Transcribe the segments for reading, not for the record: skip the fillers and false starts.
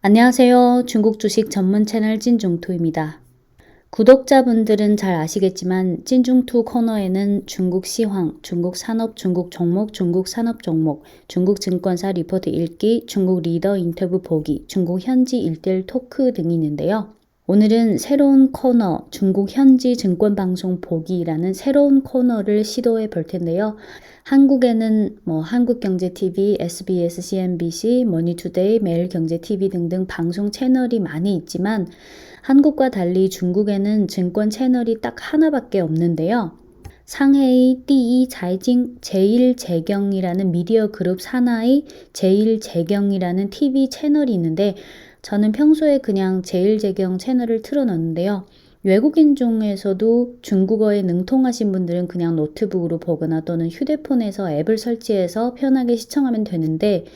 안녕하세요. 중국 주식 전문 채널 찐중투입니다. 구독자분들은 잘 아시겠지만 찐중투 코너에는 중국 시황, 중국 산업, 중국 종목, 중국 산업 종목, 중국 증권사 리포트 읽기, 중국 리더 인터뷰 보기, 중국 현지 일대일 토크 등이 있는데요. 오늘은 새로운 코너 중국 현지 증권방송 보기라는 새로운 코너를 시도해 볼 텐데요. 한국에는 한국경제TV, SBS, CNBC, 머니투데이, 매일경제TV 등등 방송 채널이 많이 있지만 한국과 달리 중국에는 증권 채널이 딱 하나밖에 없는데요. 상해의 띠이 자이징 제일재경이라는 미디어 그룹 산하의 제일재경이라는 TV 채널이 있는데 저는 평소에 그냥 제일재경 채널을 틀어놓는데요. 외국인 중에서도 중국어에 능통하신 분들은 그냥 노트북으로 보거나 또는 휴대폰에서 앱을 설치해서 편하게 시청하면 되는데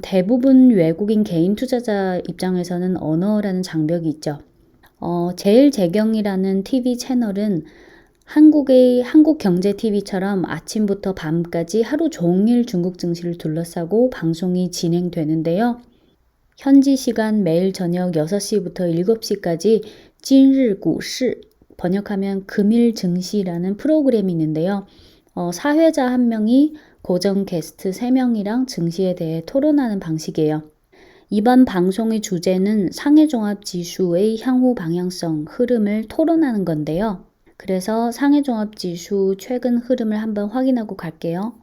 대부분 외국인 개인 투자자 입장에서는 언어라는 장벽이 있죠. 제일재경이라는 TV 채널은 한국의 한국경제TV처럼 아침부터 밤까지 하루 종일 중국 증시를 둘러싸고 방송이 진행되는데요. 현지 시간 매일 저녁 6시부터 7시까지 今日股市 번역하면 금일 증시라는 프로그램이 있는데요. 사회자 한 명이 고정 게스트 3명이랑 증시에 대해 토론하는 방식이에요. 이번 방송의 주제는 상해종합지수의 향후 방향성, 흐름을 토론하는 건데요. 그래서 상해종합지수 최근 흐름을 한번 확인하고 갈게요.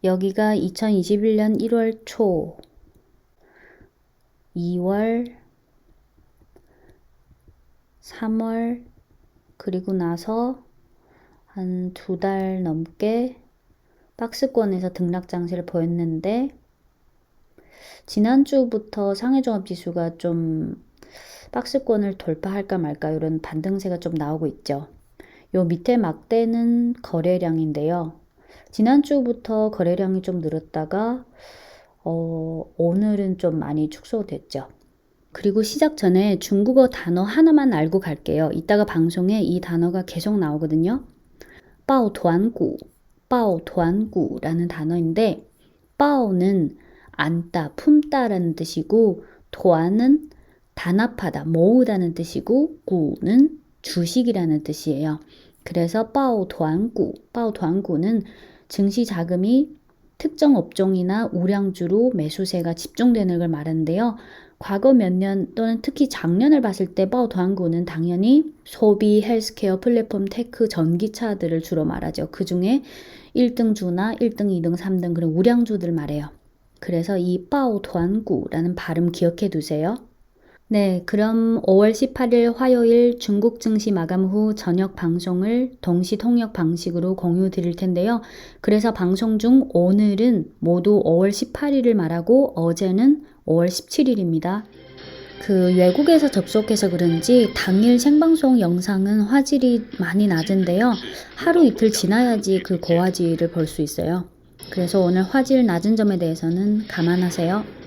여기가 2021년 1월 초, 2월, 3월, 그리고 나서 한 2달 넘게 박스권에서 등락 장세를 보였는데 지난주부터 상해종합지수가 좀 박스권을 돌파할까 말까 이런 반등세가 좀 나오고 있죠. 요 밑에 막대는 거래량인데요. 지난주부터 거래량이 좀 늘었다가 오늘은 좀 많이 축소됐죠. 그리고 시작 전에 중국어 단어 하나만 알고 갈게요. 이따가 방송에 이 단어가 계속 나오거든요. 빠오团股, 빠오团股라는 단어인데 빠오는 안다, 품다라는 뜻이고团은 단합하다, 모으다는 뜻이고 구는 주식이라는 뜻이에요. 그래서 빠오团股는 증시 자금이 특정 업종이나 우량주로 매수세가 집중되는 걸 말하는데요. 과거 몇 년 또는 특히 작년을 봤을 때 빠오团股는 당연히 소비, 헬스케어, 플랫폼, 테크, 전기차들을 주로 말하죠. 그 중에 1등주나 1등, 2등, 3등 그런 우량주들 말해요. 그래서 이 빠오团股라는 발음 기억해 두세요. 네, 그럼 5월 18일 화요일 중국 증시 마감 후 저녁 방송을 동시 통역 방식으로 공유 드릴 텐데요. 그래서 방송 중 오늘은 모두 5월 18일을 말하고 어제는 5월 17일입니다. 외국에서 접속해서 그런지 당일 생방송 영상은 화질이 많이 낮은데요. 하루 이틀 지나야지 그 고화질을 볼 수 있어요. 그래서 오늘 화질 낮은 점에 대해서는 감안하세요.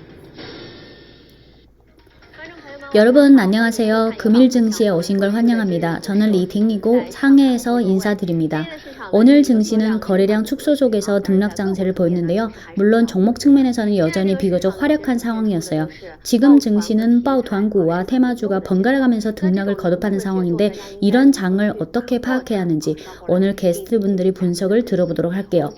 여러분 안녕하세요. 금일 증시에 오신 걸 환영합니다. 저는 리팅이고 상해에서 인사드립니다. 오늘 증시는 거래량 축소 속에서 등락 장세를 보였는데요. 물론 종목 측면에서는 여전히 비교적 활약한 상황이었어요. 지금 증시는 빠오团股와 테마주가 번갈아가면서 등락을 거듭하는 상황인데 이런 장을 어떻게 파악해야 하는지 오늘 게스트분들이 분석을 들어보도록 할게요.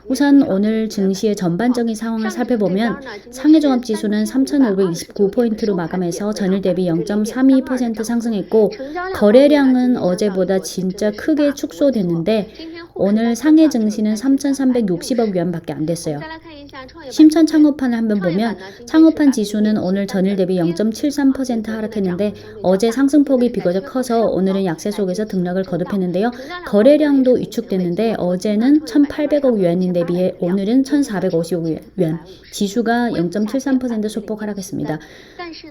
우선 오늘 증시의 전반적인 상황을 살펴보면 상해종합지수는 3,529포인트로 마감해서 전일 대비 0.32% 상승했고 거래량은 어제보다 진짜 크게 축소됐는데 오늘 상해 증시는 3,360억 위안밖에 안 됐어요. 심천 창업판을 한번 보면 창업판 지수는 오늘 전일 대비 0.73% 하락했는데 어제 상승폭이 비교적 커서 오늘은 약세 속에서 등락을 거듭했는데요. 거래량도 위축됐는데 어제는 1,800억 위안인데 비해 오늘은 1,450억 위안. 지수가 0.73% 소폭 하락했습니다.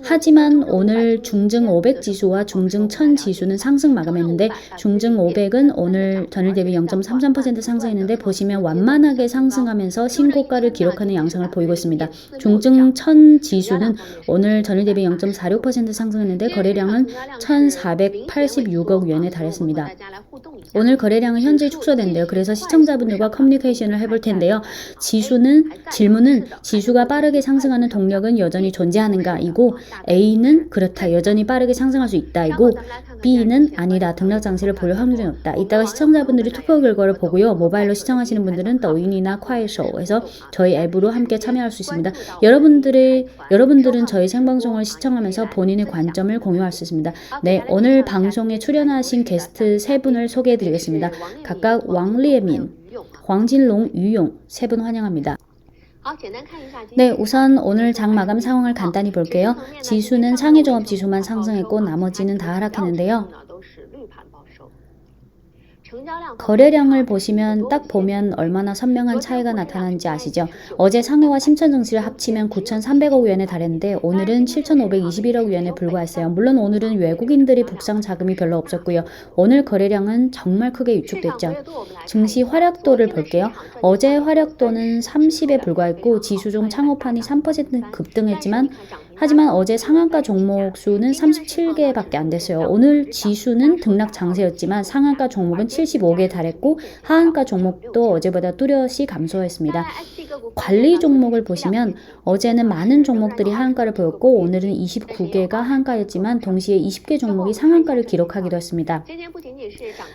하지만 오늘 중증 500 지수와 중증 1000 지수는 상승 마감했는데 중증 500은 오늘 전일 대비 0.3% 0.33% 상승했는데 보시면 완만하게 상승하면서 신고가를 기록하는 양상을 보이고 있습니다. 중증 1000 지수는 오늘 전일 대비 0.46% 상승했는데 거래량은 1,486억 위안에 달했습니다. 오늘 거래량은 현저히 축소된대요. 그래서 시청자분들과 커뮤니케이션을 해볼 텐데요. 질문은 지수가 빠르게 상승하는 동력은 여전히 존재하는가? 이고 A는 그렇다. 여전히 빠르게 상승할 수 있다. 이고 B는 아니다. 등락 장세를 볼 확률이 높다. 이따가 시청자분들이 투표 결과를 보고요. 모바일로 시청하시는 분들은 더윈이나 콰이쇼에서 저희 앱으로 함께 참여할 수 있습니다. 여러분들은 저희 생방송을 시청하면서 본인의 관점을 공유할 수 있습니다. 네, 오늘 방송에 출연하신 게스트 3분을 소개해드리겠습니다. 각각 왕리에민, 황진롱, 유용 3분 환영합니다. 네, 우선 오늘 장 마감 상황을 간단히 볼게요. 지수는 상해 종합 지수만 상승했고 나머지는 다 하락했는데요. 거래량을 딱 보면 얼마나 선명한 차이가 나타나는지 아시죠? 어제 상해와 심천 증시를 합치면 9,300억 위안에 달했는데 오늘은 7,521억 위안에 불과했어요. 물론 오늘은 외국인들이 북상 자금이 별로 없었고요. 오늘 거래량은 정말 크게 위축됐죠. 증시 활약도를 볼게요. 어제 활약도는 30에 불과했고 지수 중 창업판이 3% 급등했지만 하지만 어제 상한가 종목 수는 37개밖에 안 됐어요. 오늘 지수는 등락 장세였지만 상한가 종목은 75개에 달했고 하한가 종목도 어제보다 뚜렷이 감소했습니다. 관리 종목을 보시면 어제는 많은 종목들이 하한가를 보였고 오늘은 29개가 하한가였지만 동시에 20개 종목이 상한가를 기록하기도 했습니다.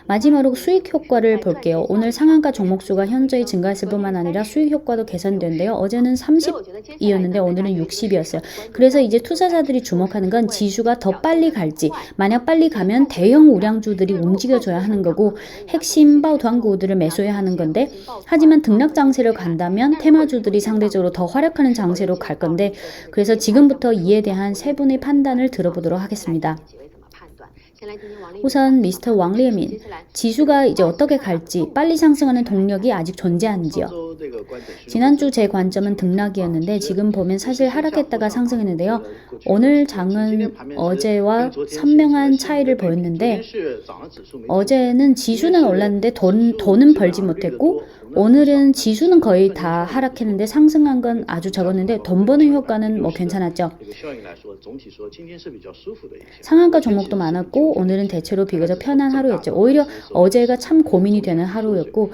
마지막으로 수익 효과를 볼게요. 오늘 상한가 종목 수가 현저히 증가했을 뿐만 아니라 수익 효과도 개선된데요. 어제는 30이었는데 오늘은 60이었어요. 그래서 이제 투자자들이 주목하는 건 지수가 더 빨리 갈지, 만약 빨리 가면 대형 우량주들이 움직여줘야 하는 거고 핵심 바우团股들을 매수해야 하는 건데 하지만 등락 장세를 간다면 테마주들이 상대적으로 더 활약하는 장세로 갈 건데 그래서 지금부터 이에 대한 3분의 판단을 들어보도록 하겠습니다. 우선 미스터 왕리에민, 지수가 이제 어떻게 갈지, 빨리 상승하는 동력이 아직 존재하는지요. 지난주 제 관점은 등락이었는데 지금 보면 사실 하락했다가 상승했는데요. 오늘 장은 어제와 선명한 차이를 보였는데 어제는 지수는 올랐는데 돈은 벌지 못했고 오늘은 지수는 거의 다 하락했는데 상승한 건 아주 적었는데 돈 버는 효과는 뭐 괜찮았죠. 상한가 종목도 많았고 오늘은 대체로 비교적 편한 하루였죠. 오히려 어제가 참 고민이 되는 하루였고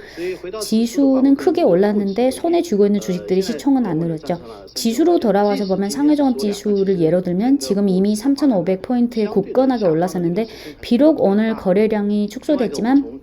지수는 크게 올랐는데 손에 쥐고 있는 주식들이 시총은 안 늘었죠. 지수로 돌아와서 보면 상해종합지수를 예로 들면 지금 이미 3,500포인트에 굳건하게 올라섰는데 비록 오늘 거래량이 축소됐지만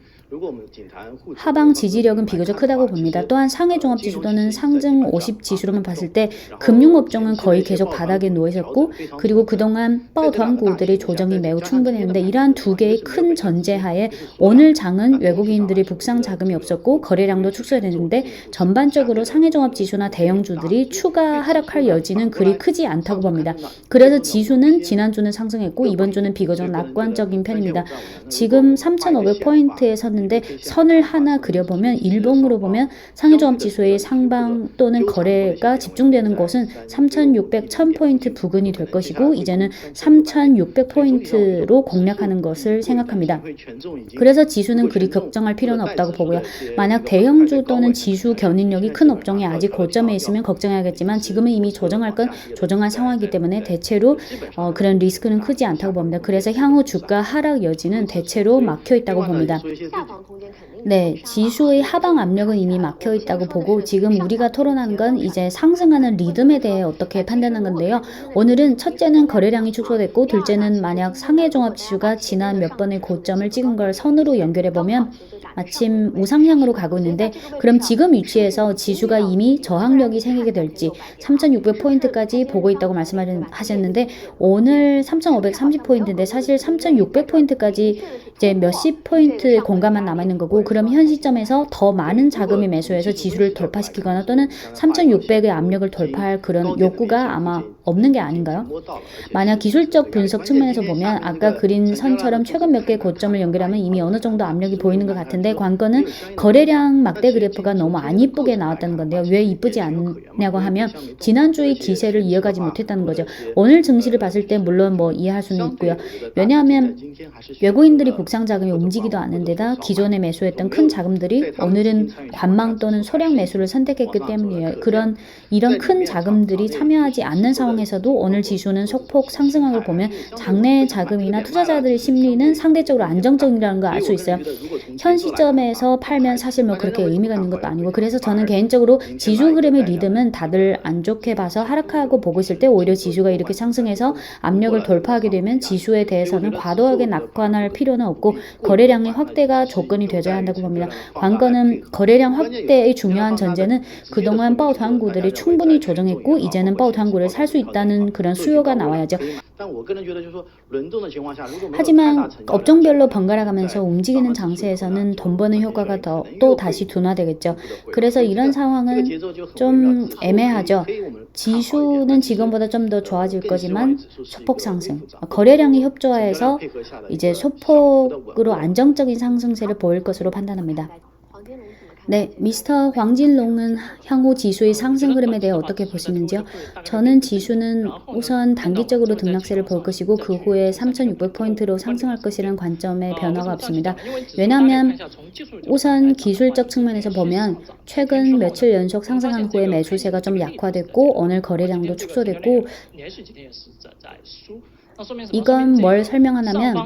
하방 지지력은 비교적 크다고 봅니다. 또한 상해종합지수 또는 상증 50 지수로만 봤을 때 금융업종은 거의 계속 바닥에 누워 있었고 그리고 그동안 바우团股들의 조정이 매우 충분했는데 이러한 두 개의 큰 전제하에 오늘 장은 외국인들이 북상 자금이 없었고 거래량도 축소됐는데 전반적으로 상해종합지수나 대형주들이 추가 하락할 여지는 그리 크지 않다고 봅니다. 그래서 지수는 지난주는 상승했고 이번 주는 비교적 낙관적인 편입니다. 지금 3,500포인트에 섰는데 선을 하나 그려보면 일봉으로 보면 상해종합지수의 상방 또는 거래가 집중되는 곳은 3,600, 1,000포인트 부근이 될 것이고 이제는 3,600포인트로 공략하는 것을 생각합니다. 그래서 지수는 그리 걱정할 필요는 없다고 보고요. 만약 대형주 또는 지수 견인력이 큰 업종이 아직 고점에 있으면 걱정해야겠지만 지금은 이미 조정할 건 조정한 상황이기 때문에 대체로 그런 리스크는 크지 않다고 봅니다. 그래서 향후 주가 하락 여지는 대체로 막혀 있다고 봅니다. 네, 지수의 하방 압력은 이미 막혀 있다고 보고 지금 우리가 토론하는 건 이제 상승하는 리듬에 대해 어떻게 판단한 건데요. 오늘은 첫째는 거래량이 축소됐고 둘째는 만약 상해종합지수가 지난 몇 번의 고점을 찍은 걸 선으로 연결해보면 마침 우상향으로 가고 있는데 그럼 지금 위치에서 지수가 이미 저항력이 생기게 될지 3,600포인트까지 보고 있다고 말씀하셨는데 오늘 3,530포인트인데 사실 3,600포인트까지 이제 몇십 포인트의 공간만 남아있는 거고 그럼 현 시점에서 더 많은 자금이 매수해서 지수를 돌파시키거나 또는 3,600의 압력을 돌파할 그런 욕구가 아마 없는 게 아닌가요? 만약 기술적 분석 측면에서 보면 아까 그린 선처럼 최근 몇 개의 고점을 연결하면 이미 어느 정도 압력이 보이는 것 같은데 관건은 거래량 막대 그래프가 너무 안 이쁘게 나왔다는 건데요. 왜 이쁘지 않냐고 하면 지난주의 기세를 이어가지 못했다는 거죠. 오늘 증시를 봤을 때 물론 뭐 이해할 수는 있고요. 왜냐하면 외국인들이 국상 자금이 움직이도 않는 데다 기존에 매수했던 큰 자금들이 오늘은 관망 또는 소량 매수를 선택했기 때문이에요. 이런 큰 자금들이 참여하지 않는 상황에서도 오늘 지수는 소폭 상승한 걸 보면 장내 자금이나 투자자들의 심리는 상대적으로 안정적이라는 걸 알 수 있어요. 현 시점에서 팔면 사실 뭐 그렇게 의미가 있는 것도 아니고, 그래서 저는 개인적으로 지수 흐름의 리듬은 다들 안 좋게 봐서 하락하고 보고 있을 때 오히려 지수가 이렇게 상승해서 압력을 돌파하게 되면 지수에 대해서는 과도하게 낙관할 필요는 없고 거래량의 확대가 조건이 되어야 한다고 봅니다. 관건은 거래량 확대의 중요한 전제는 그동안 바오团股들이 충분히 조정했고 이제는 바오团股를 살 수 있다는 그런 수요가 나와야죠. 하지만 업종별로 번갈아 가면서 움직이는 장세에서는 돈 버는 효과가 또 다시 둔화되겠죠. 그래서 이런 상황은 좀 애매하죠. 지수는 지금보다 좀 더 좋아질 거지만 소폭 상승, 거래량이 협조하여서 이제 소폭으로 안정적인 상승세를 보일 것으로 판단합니다. 네, 미스터 황진롱은 향후 지수의 상승 흐름에 대해 어떻게 보시는지요? 저는 지수는 우선 단기적으로 등락세를 볼 것이고 그 후에 3,600포인트로 상승할 것이라는 관점에 변화가 없습니다. 왜냐하면 우선 기술적 측면에서 보면 최근 며칠 연속 상승한 후에 매수세가 좀 약화됐고 오늘 거래량도 축소됐고, 이건 뭘 설명하냐면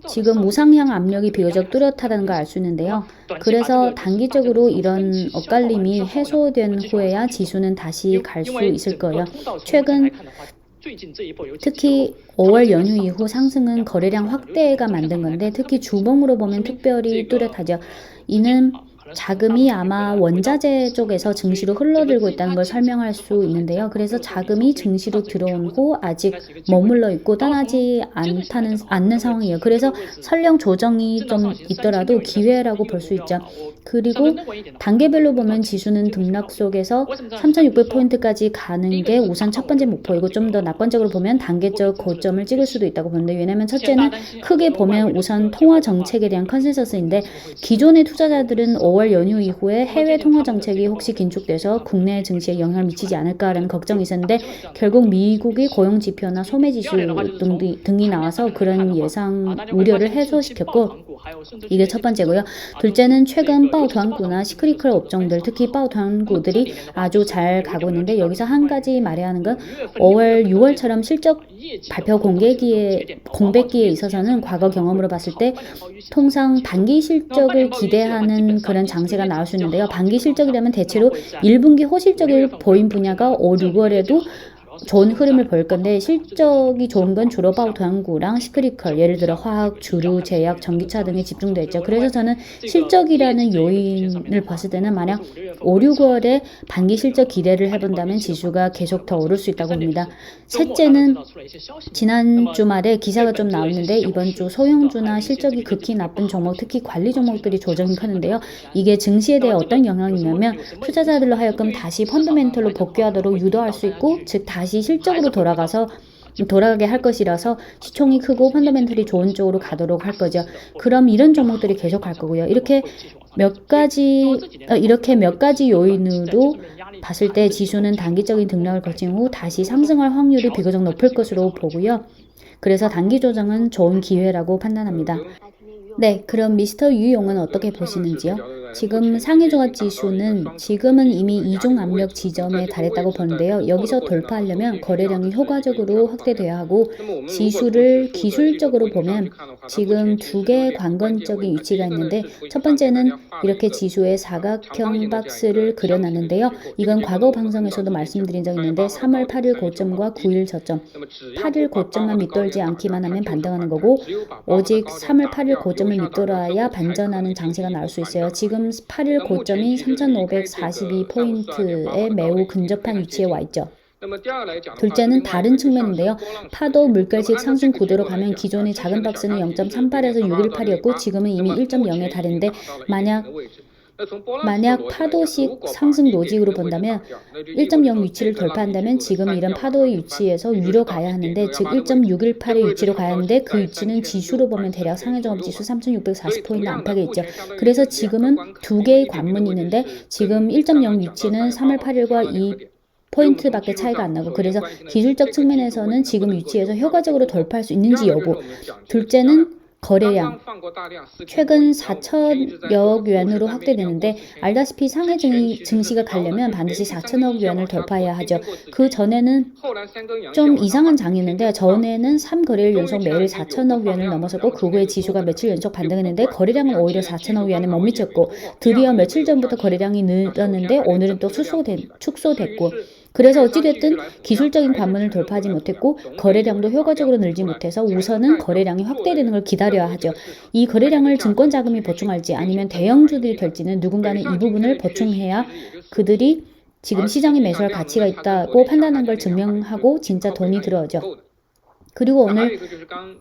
지금 우상향 압력이 비교적 뚜렷하다는 걸 알 수 있는데요. 그래서 단기적으로 이런 엇갈림이 해소된 후에야 지수는 다시 갈 수 있을 거예요. 최근 특히 5월 연휴 이후 상승은 거래량 확대가 만든 건데 특히 주봉으로 보면 특별히 뚜렷하죠. 이는 자금이 아마 원자재 쪽에서 증시로 흘러들고 있다는 걸 설명할 수 있는데요. 그래서 자금이 증시로 들어온 후 아직 머물러 있고 떠나지 않는 상황이에요. 그래서 설령 조정이 좀 있더라도 기회라고 볼 수 있죠. 그리고 단계별로 보면 지수는 등락 속에서 3,600포인트까지 가는 게 우선 첫 번째 목표이고, 좀 더 낙관적으로 보면 단계적 고점을 찍을 수도 있다고 보는데, 왜냐면 첫째는 크게 보면 우선 통화 정책에 대한 컨센서스인데 기존의 투자자들은 5월 연휴 이후에 해외 통화 정책이 혹시 긴축돼서 국내 증시에 영향을 미치지 않을까라는 걱정이 있었는데 결국 미국의 고용 지표나 소매 지수 등이 나와서 그런 예상 우려를 해소시켰고, 이게 첫 번째고요. 둘째는 최근 바오团股나 시크리컬 업종들, 특히 바오团股들이 아주 잘 가고 있는데 여기서 한 가지 말해야 하는 건 5월, 6월처럼 실적 발표 공백기에 있어서는 과거 경험으로 봤을 때 통상 반기 실적을 기대하는 그런 장세가 나올 수 있는데요. 반기 실적이라면 대체로 1분기 호실적일 보인 분야가 5, 6월에도 좋은 흐름을 볼 건데, 실적이 좋은 건 주로 바오团股랑 시크리컬, 예를 들어 화학, 주류, 제약, 전기차 등에 집중되어 있죠. 그래서 저는 실적이라는 요인을 봤을 때는 만약 5, 6월에 반기 실적 기대를 해본다면 지수가 계속 더 오를 수 있다고 봅니다. 셋째는 지난 주말에 기사가 좀 나왔는데 이번 주 소형주나 실적이 극히 나쁜 종목, 특히 관리 종목들이 조정이 크는데요. 이게 증시에 대해 어떤 영향이 있냐면 투자자들로 하여금 다시 펀더멘털로 복귀하도록 유도할 수 있고, 즉 다시 실적으로 돌아가게 할 것이라서 시총이 크고 펀더멘털이 좋은 쪽으로 가도록 할 거죠. 그럼 이런 종목들이 계속 갈 거고요. 이렇게 몇 가지 요인으로 봤을 때 지수는 단기적인 등락을 거친 후 다시 상승할 확률이 비교적 높을 것으로 보고요. 그래서 단기 조정은 좋은 기회라고 판단합니다. 네, 그럼 미스터 유용은 어떻게 보시는지요? 지금 상해종합 지수는 지금은 이미 이중 압력 지점에 달했다고 보는데요. 여기서 돌파하려면 거래량이 효과적으로 확대돼야 하고, 지수를 기술적으로 보면 지금 두 개의 관건적인 위치가 있는데, 첫 번째는 이렇게 지수의 사각형 박스를 그려놨는데요. 이건 과거 방송에서도 말씀드린 적이 있는데 3월 8일 고점과 9일 저점, 8일 고점만 밑돌지 않기만 하면 반등하는 거고, 오직 3월 8일 고점을 밑돌아야 반전하는 장세가 나올 수 있어요. 지금 8일 고점이 3,542포인트에 매우 근접한 위치에 와 있죠. 둘째는 다른 측면인데요. 파도 물결식 상승 구도로 가면 기존의 작은 박스는 0.38에서 618이었고 지금은 이미 1.0에 달했는데, 만약 파도식 상승 로직으로 본다면 1.0 위치를 돌파한다면 지금 이런 파도의 위치에서 위로 가야 하는데, 즉 1.618의 위치로 가야 하는데 그 위치는 지수로 보면 대략 상해종합지수 3,640포인트 안팎에 있죠. 그래서 지금은 두 개의 관문이 있는데 지금 1.0 위치는 3월 8일과 2포인트밖에 차이가 안 나고, 그래서 기술적 측면에서는 지금 위치에서 효과적으로 돌파할 수 있는지 여부, 둘째는 거래량 최근 4천여억 yuan으로 확대되는데 알다시피 상해 증시가 가려면 반드시 4천억 yuan을 돌파해야 하죠. 그 전에는 좀 이상한 장이었는데 전에는 3거래일 연속 매일 4천억 yuan을 넘어섰고 그 후에 지수가 며칠 연속 반등했는데 거래량은 오히려 4천억 yuan에 못 미쳤고 드디어 며칠 전부터 거래량이 늘었는데 오늘은 또 축소됐고 그래서 어찌됐든 기술적인 관문을 돌파하지 못했고 거래량도 효과적으로 늘지 못해서 우선은 거래량이 확대되는 걸 기다려야 하죠. 이 거래량을 증권자금이 보충할지 아니면 대형주들이 될지는 누군가는 이 부분을 보충해야 그들이 지금 시장에 매수할 가치가 있다고 판단한 걸 증명하고 진짜 돈이 들어오죠. 그리고 오늘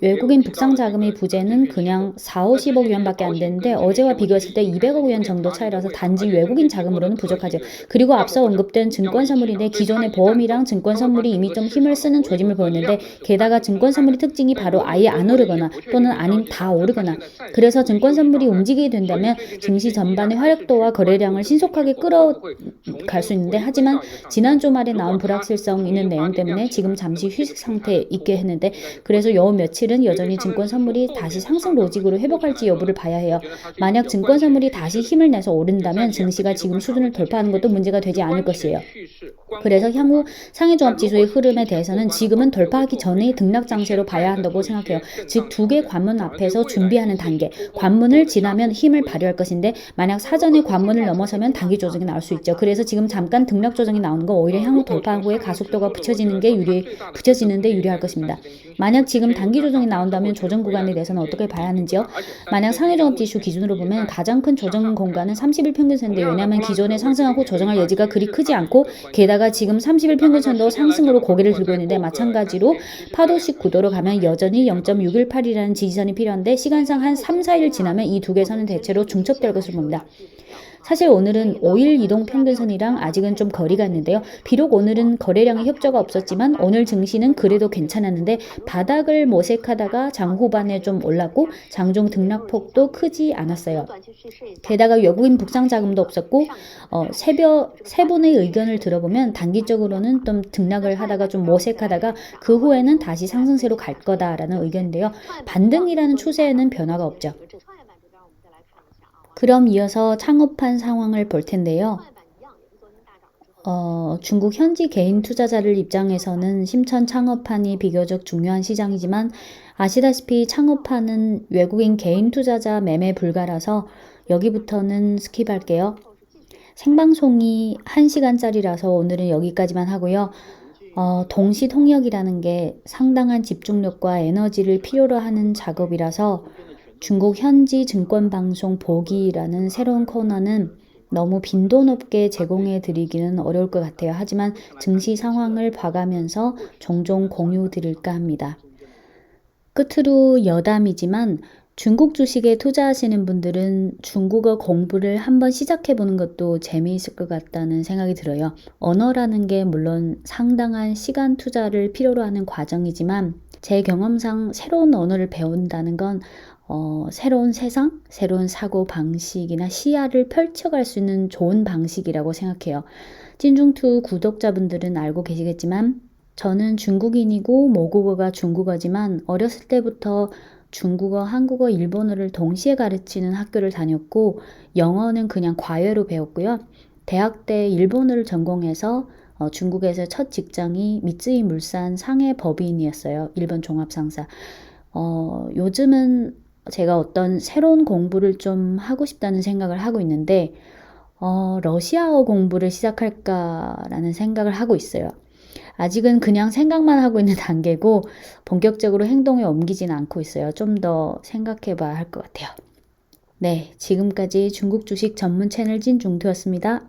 외국인 북상 자금의 부재는 그냥 4, 50억 yuan밖에 안 되는데 어제와 비교했을 때 200억 yuan 정도 차이라서 단지 외국인 자금으로는 부족하죠. 그리고 앞서 언급된 증권 선물인데 기존의 보험이랑 증권 선물이 이미 좀 힘을 쓰는 조짐을 보였는데 게다가 증권 선물의 특징이 바로 아예 안 오르거나 또는 아니면 다 오르거나 그래서 증권 선물이 움직이게 된다면 증시 전반의 활약도와 거래량을 신속하게 끌어갈 수 있는데 하지만 지난 주말에 나온 불확실성 있는 내용 때문에 지금 잠시 휴식 상태에 있게 했는데 그래서 요 며칠은 여전히 증권 선물이 다시 상승 로직으로 회복할지 여부를 봐야 해요. 만약 증권 선물이 다시 힘을 내서 오른다면 증시가 지금 수준을 돌파하는 것도 문제가 되지 않을 것이에요. 그래서 향후 상해종합지수의 흐름에 대해서는 지금은 돌파하기 전의 등락 장세로 봐야 한다고 생각해요. 즉 두 개 관문 앞에서 준비하는 단계, 관문을 지나면 힘을 발휘할 것인데 만약 사전에 관문을 넘어서면 단기 조정이 나올 수 있죠. 그래서 지금 잠깐 등락 조정이 나오는 거 오히려 향후 돌파 후에 가속도가 붙여지는데 유리할 것입니다. 만약 지금 단기 조정이 나온다면 조정 구간에 대해서는 어떻게 봐야 하는지요? 만약 상해종합지수 기준으로 보면 가장 큰 조정 공간은 30일 평균선인데 왜냐하면 기존에 상승하고 조정할 여지가 그리 크지 않고 게다가 지금 30일 평균선도 상승으로 고개를 들고 있는데 마찬가지로 파도식 구도로 가면 여전히 0.618이라는 지지선이 필요한데 시간상 한 3, 4일 지나면 이 두 개선은 대체로 중첩될 것으로 봅니다. 사실 오늘은 5일 이동 평균선이랑 아직은 좀 거리가 있는데요. 비록 오늘은 거래량의 협조가 없었지만 오늘 증시는 그래도 괜찮았는데 바닥을 모색하다가 장 후반에 좀 올랐고 장중 등락폭도 크지 않았어요. 게다가 외국인 북상 자금도 없었고 세 분의 의견을 들어보면 단기적으로는 좀 등락을 하다가 좀 모색하다가 그 후에는 다시 상승세로 갈 거다라는 의견인데요. 반등이라는 추세에는 변화가 없죠. 그럼 이어서 창업한 상황을 볼 텐데요. 중국 현지 개인 투자자들 입장에서는 심천 창업판이 비교적 중요한 시장이지만 아시다시피 창업판은 외국인 개인 투자자 매매 불가라서 여기부터는 스킵할게요. 생방송이 1시간짜리라서 오늘은 여기까지만 하고요. 동시 통역이라는 게 상당한 집중력과 에너지를 필요로 하는 작업이라서 중국 현지 증권방송 보기라는 새로운 코너는 너무 빈도 높게 제공해 드리기는 어려울 것 같아요. 하지만 증시 상황을 봐가면서 종종 공유 드릴까 합니다. 끝으로 여담이지만 중국 주식에 투자하시는 분들은 중국어 공부를 한번 시작해 보는 것도 재미있을 것 같다는 생각이 들어요. 언어라는 게 물론 상당한 시간 투자를 필요로 하는 과정이지만 제 경험상 새로운 언어를 배운다는 건 새로운 세상, 새로운 사고 방식이나 시야를 펼쳐갈 수 있는 좋은 방식이라고 생각해요. 찐중투 구독자분들은 알고 계시겠지만 저는 중국인이고 모국어가 중국어지만 어렸을 때부터 중국어, 한국어, 일본어를 동시에 가르치는 학교를 다녔고 영어는 그냥 과외로 배웠고요. 대학 때 일본어를 전공해서 중국에서 첫 직장이 미쓰이 물산 상해 법인이었어요. 일본 종합상사. 요즘은 제가 어떤 새로운 공부를 좀 하고 싶다는 생각을 하고 있는데 러시아어 공부를 시작할까라는 생각을 하고 있어요. 아직은 그냥 생각만 하고 있는 단계고 본격적으로 행동에 옮기진 않고 있어요. 좀 더 생각해 봐야 할 것 같아요. 네, 지금까지 중국 주식 전문 채널 찐중투였습니다.